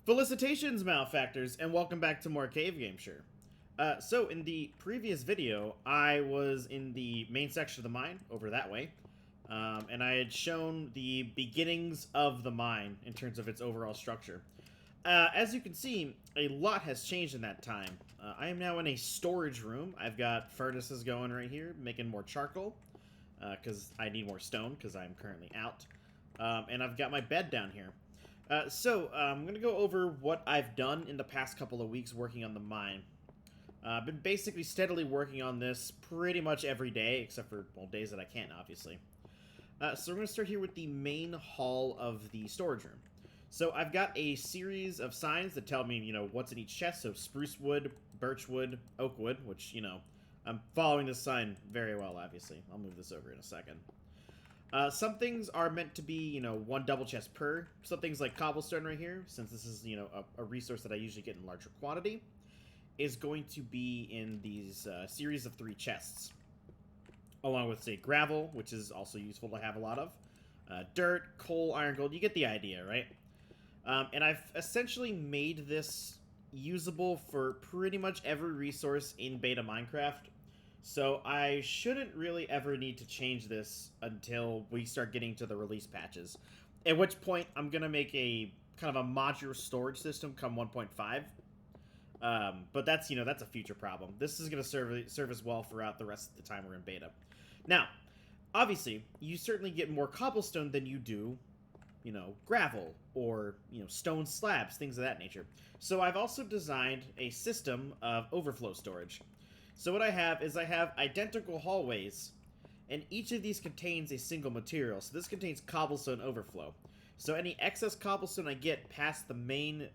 Felicitations, Malefactors, and welcome back to more Cave Gameshire. So, in the previous video, I was in the main section of the mine, over that way, and I had shown the beginnings of the mine in terms of its overall structure. As you can see, a lot has changed in that time. I am now in a storage room. I've got furnaces going right here, making more charcoal, because I need more stone, because I'm currently out. And I've got my bed down here. I'm going to go over what I've done in the past couple of weeks working on the mine. I've been basically steadily working on this pretty much every day, except for, well, days that I can't, obviously. So we're going to start here with the main hall of the storage room. So I've got a series of signs that tell me, what's in each chest. So spruce wood, birch wood, oak wood, which, I'm following this sign very well, obviously. I'll move this over in a second. Some things are meant to be, one double chest per. Some things like cobblestone right here, since this is, a resource that I usually get in larger quantity, is going to be in these series of 3 chests. Along with, say, gravel, which is also useful to have a lot of. Dirt, coal, iron, gold, you get the idea, right? And I've essentially made this usable for pretty much every resource in beta Minecraft. So I shouldn't really ever need to change this until we start getting to the release patches. At which point, I'm going to make a kind of a modular storage system come 1.5. But that's, that's a future problem. This is going to serve as well throughout the rest of the time we're in beta. Now, obviously, you certainly get more cobblestone than you do, gravel or, stone slabs, things of that nature. So I've also designed a system of overflow storage. So what I have is identical hallways, and each of these contains a single material. So this contains cobblestone overflow. So any excess cobblestone I get past the main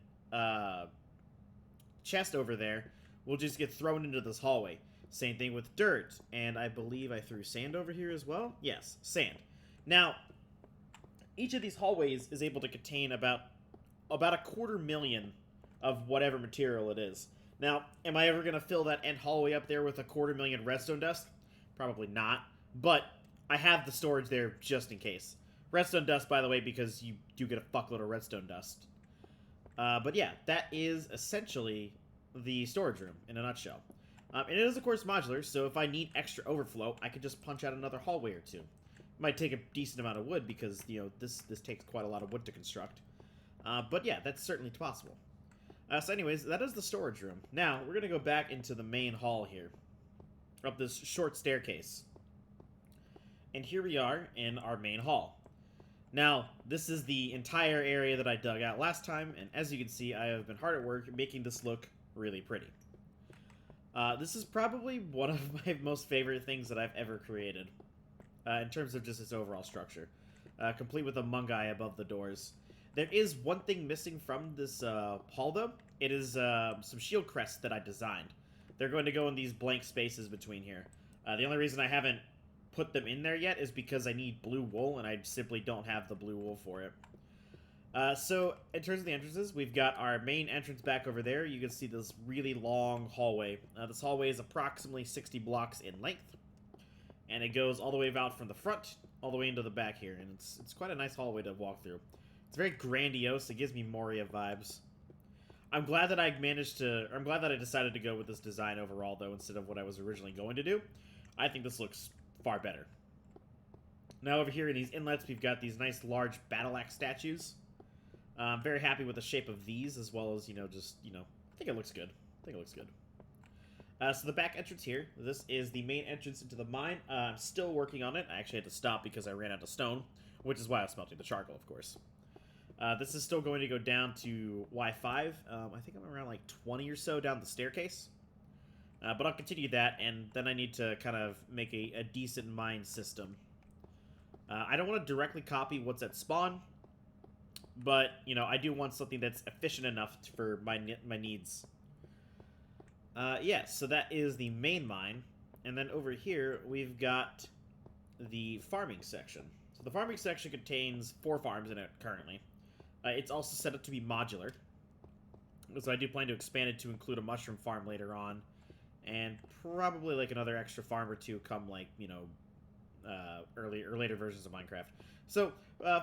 chest over there will just get thrown into this hallway. Same thing with dirt, and I believe I threw sand over here as well. Yes, sand. Now, each of these hallways is able to contain about 250,000 of whatever material it is. Now, am I ever going to fill that end hallway up there with 250,000 redstone dust? Probably not, but I have the storage there just in case. Redstone dust, by the way, because you do get a fuckload of redstone dust. But yeah, that is essentially the storage room in a nutshell. And it is, of course, modular, so if I need extra overflow, I could just punch out another hallway or two. It might take a decent amount of wood because, this takes quite a lot of wood to construct. But yeah, that's certainly possible. So anyways, that is the storage room. Now, we're going to go back into the main hall here. Up this short staircase. And here we are in our main hall. Now, this is the entire area that I dug out last time, and as you can see, I have been hard at work making this look really pretty. This is probably one of my most favorite things that I've ever created. In terms of just its overall structure. Complete with a mungai above the doors. There is one thing missing from this hall, though. It is some shield crests that I designed. They're going to go in these blank spaces between here. The only reason I haven't put them in there yet is because I need blue wool, and I simply don't have the blue wool for it. So, in terms of the entrances, we've got our main entrance back over there. You can see this really long hallway. This hallway is approximately 60 blocks in length. And it goes all the way out from the front, all the way into the back here. And it's quite a nice hallway to walk through. It's very grandiose. It gives me Moria vibes. I'm glad that I decided to go with this design overall, though, instead of what I was originally going to do. I think this looks far better. Now, over here in these inlets, we've got these nice, large battle axe statues. I'm very happy with the shape of these, as well as, I think it looks good. So the back entrance here, this is the main entrance into the mine. I'm still working on it. I actually had to stop because I ran out of stone, which is why I was smelting the charcoal, of course. This is still going to go down to Y5. I think I'm around like 20 or so down the staircase. But I'll continue that, and then I need to kind of make a decent mine system. I don't want to directly copy what's at spawn, but, I do want something that's efficient enough for my needs. Yeah, so that is the main mine. And then over here, we've got the farming section. So the farming section contains 4 farms in it currently. It's also set up to be modular. So I do plan to expand it to include a mushroom farm later on. And probably like another extra farm or two come like, early or later versions of Minecraft. So,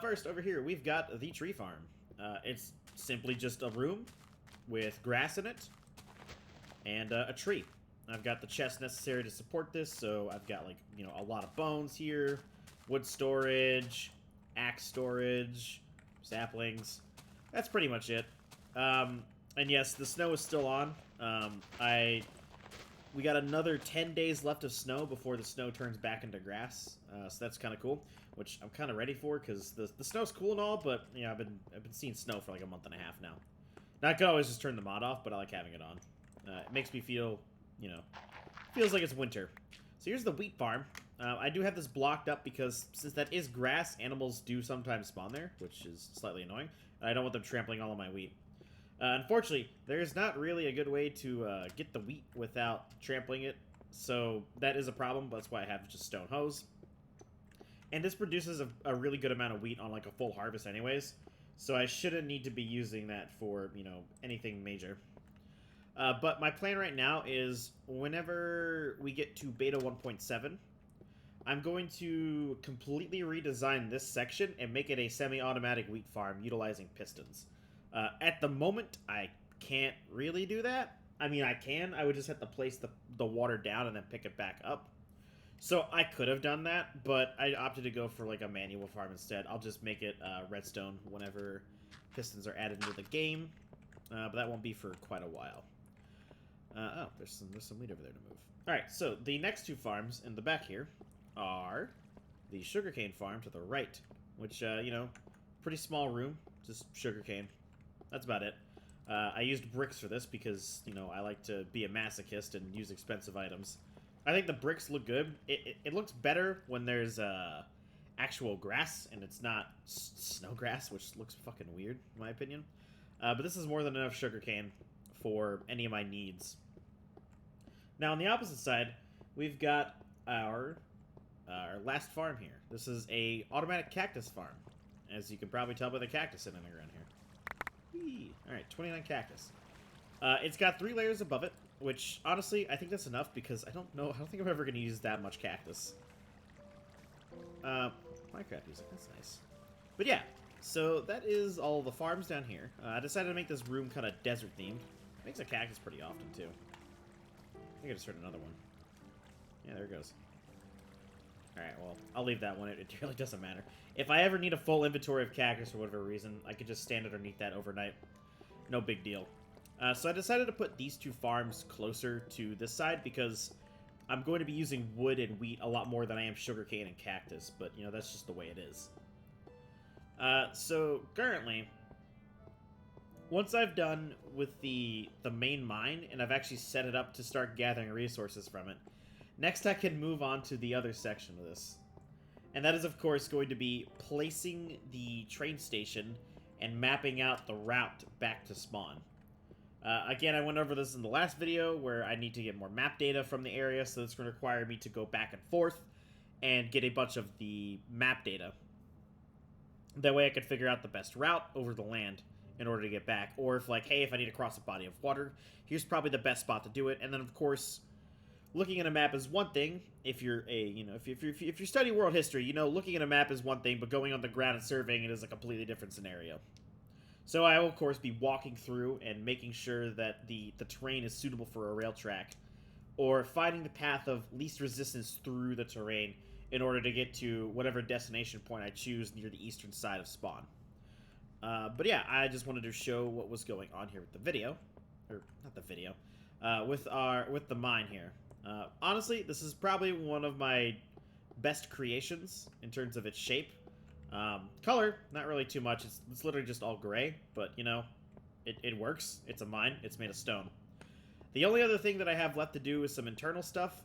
first, over here, we've got the tree farm. It's simply just a room with grass in it and a tree. I've got the chest necessary to support this, so I've got, like, you know, a lot of bones here, wood storage, axe storage, saplings. That's pretty much it. And yes, the snow is still on. We got another 10 days left of snow before the snow turns back into grass, so that's kind of cool, which I'm kind of ready for, because the snow's cool and all, but, you know, I've been seeing snow for like a month and a half now. Now, I could always just turn the mod off, but I like having it on. It makes me feel, you know, feels like it's winter. So here's the wheat farm. I do have this blocked up because since that is grass, animals do sometimes spawn there, which is slightly annoying. And I don't want them trampling all of my wheat. Unfortunately, there's not really a good way to get the wheat without trampling it, so that is a problem. That's why I have just stone hoes. And this produces a really good amount of wheat on like a full harvest anyways, so I shouldn't need to be using that for, you know, anything major. But my plan right now is whenever we get to beta 1.7, I'm going to completely redesign this section and make it a semi-automatic wheat farm utilizing pistons. At the moment, I can't really do that. I mean, I can. I would just have to place the water down and then pick it back up. So I could have done that, but I opted to go for like a manual farm instead. I'll just make it redstone whenever pistons are added into the game, but that won't be for quite a while. Oh, there's some wheat over there to move. All right, so the next two farms in the back here are the sugarcane farm to the right, which, you know, pretty small room, just sugarcane. That's about it. I used bricks for this because, you know, I like to be a masochist and use expensive items. I think the bricks look good. It looks better when there's actual grass and it's not snow grass, which looks fucking weird, in my opinion. But this is more than enough sugarcane for any of my needs. Now, on the opposite side, we've got our last farm here. This is a automatic cactus farm, as you can probably tell by the cactus sitting on the ground here. Whee! All right, 29 cactus. It's got 3 layers above it, which honestly I think that's enough because I don't think I'm ever going to use that much cactus. Minecraft music, that's nice. But yeah, so that is all the farms down here. I decided to make this room kind of desert themed. Makes a cactus pretty often too. I think I just heard another one. Yeah, there it goes. Alright, well, I'll leave that one. It really doesn't matter. If I ever need a full inventory of cactus for whatever reason, I could just stand underneath that overnight. No big deal. So I decided to put these two farms closer to this side because I'm going to be using wood and wheat a lot more than I am sugarcane and cactus, but, you know, that's just the way it is. So, currently, once I've done with the main mine, and I've actually set it up to start gathering resources from it, next I can move on to the other section of this. And that is, of course, going to be placing the train station and mapping out the route back to spawn. Again, I went over this in the last video, where I need to get more map data from the area, so it's going to require me to go back and forth and get a bunch of the map data. That way I could figure out the best route over the land in order to get back. Or if, like, hey, if I need to cross a body of water, here's probably the best spot to do it. And then, of course, looking at a map is one thing. If you're if you study world history, you know, looking at a map is one thing, but going on the ground and surveying it is a completely different scenario. So I will, of course, be walking through and making sure that the terrain is suitable for a rail track, or finding the path of least resistance through the terrain in order to get to whatever destination point I choose near the eastern side of spawn. But yeah, I just wanted to show what was going on here with the video, or not the video, with the mine here. Honestly, this is probably one of my best creations in terms of its shape. Color, not really too much. It's literally just all gray, but, you know, it works. It's a mine. It's made of stone. The only other thing that I have left to do is some internal stuff.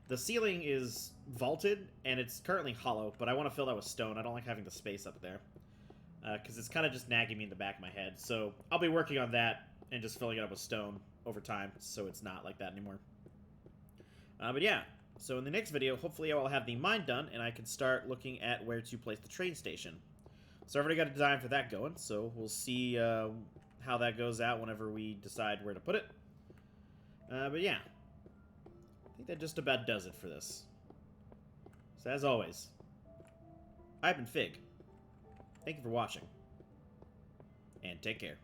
The ceiling is vaulted, and it's currently hollow, but I want to fill that with stone. I don't like having the space up there, because it's kind of just nagging me in the back of my head. So I'll be working on that and just filling it up with stone over time, so it's not like that anymore. But yeah, so in the next video, hopefully I will have the mine done, and I can start looking at where to place the train station. So I've already got a design for that going, so we'll see how that goes out whenever we decide where to put it. But yeah, I think that just about does it for this. So as always, I've been Fig. Thank you for watching. and take care.